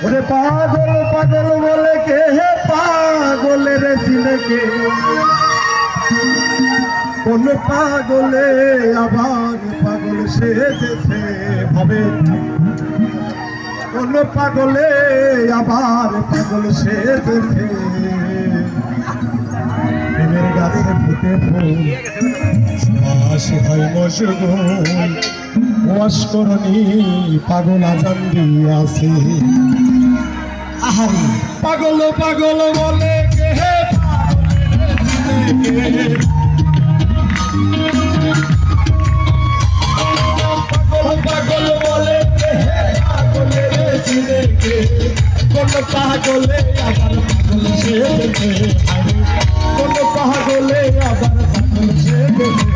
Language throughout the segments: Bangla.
ওরে পাগল পাগল বলে কে হে পাগলের চিনকে কোন পাগলে আবার পাগল সেজেছে ভাবে কোন পাগলে আবার পাগল সেজেছে প্রেমের গাছে ফুটে ফুল আশি হয় মশগুল ওয়াশ করনি পাগল আজান দিয়াছে পাগল পাগল বলে কে হে পাগল পাগল বলে কে হে পাগলের চিনে কে কোন পাগলে আবার পাগল সেজেছে কোন পাগলে আবার পাগল সেজেছে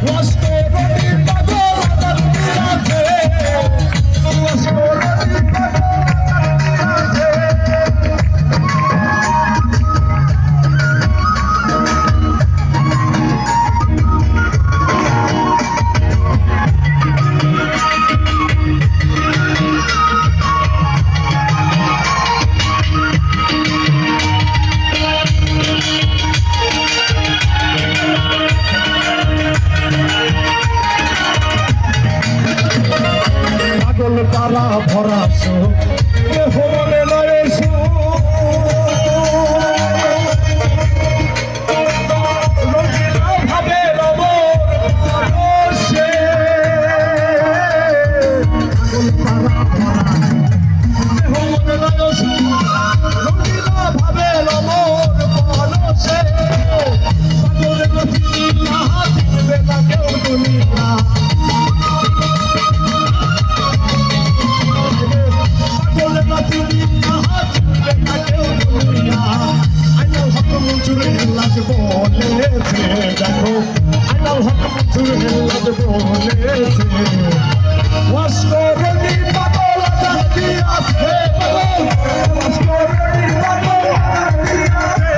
ওয়াশ করনি পাগল আজান দিয়াছে ওয়াশ করনি পাগল পাগল তারা ভরা মনে নয় ভাবে সে পাগল তারা ভরা মনে নয় ভাবে সে পাগলের চিন্তা চিনবে না কেউ দুনিয়া দেখো আইনাল হক মঞ্জুর হেল্লাদ বলেছে ওয়াশ করনি পাগল আজান দিয়াছে ওয়াশ করনি পাগল আজান দিয়াছে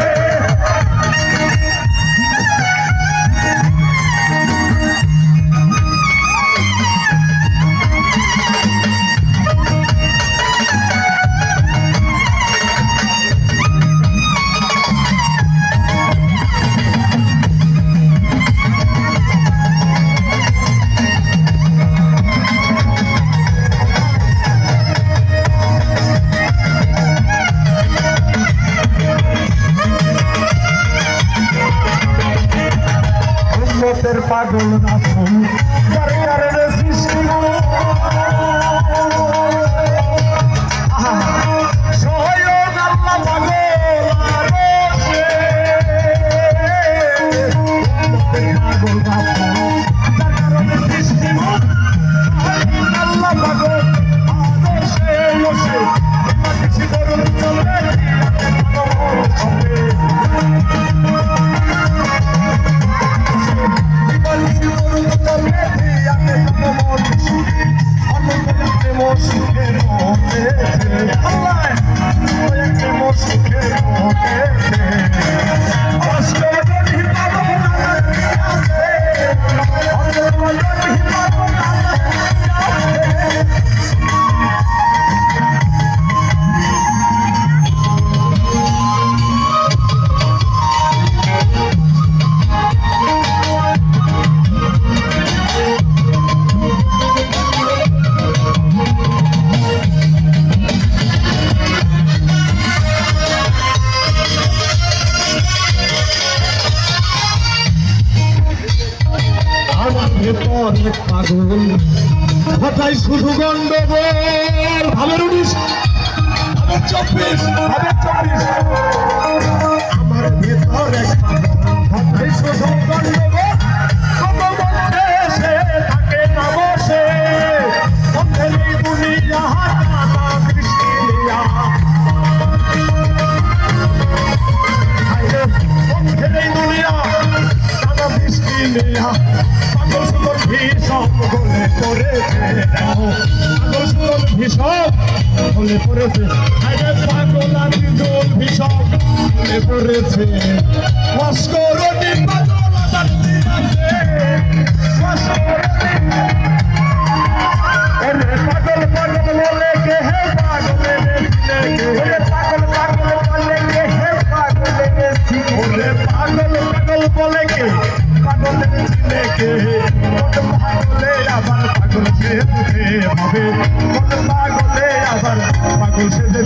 পাগল রাসূল যার কারণে সৃষ্টি সহায়ক আল্লাহ পাগল আরশে পাগল রাসূল যার কারণে সৃষ্টি আল্লাহ পাগল আরশে বসে কিছু করুন চলবে পাগল কথাই শুধু গন্ডগোল ভাবের 19 ভাবের 24 আমার ভেতরে কথাই শুধু গন্ডগোল কত মধ্যে সে থাকে না বসে অন্ধেরি দুনিয়া টানা বৃষ্টি নিয়া অন্ধেরি দুনিয়া টানা বৃষ্টি নিয়া পাগল সুন্দর ভীষণ বলে পড়েছে পাগল সুন্দর ভীষণ বলে পড়েছে পাগল আদি জল ভীষণ বলে পড়েছে ওয়াশ করনি পাগল আজান দিয়াছে ওয়াশ করনি পাগল পাগল বলে কে পাগলের চিনে কে মন পাগলে আবার পাগল সেজে ভাবে মন পাগলে আবার পাগল সেজে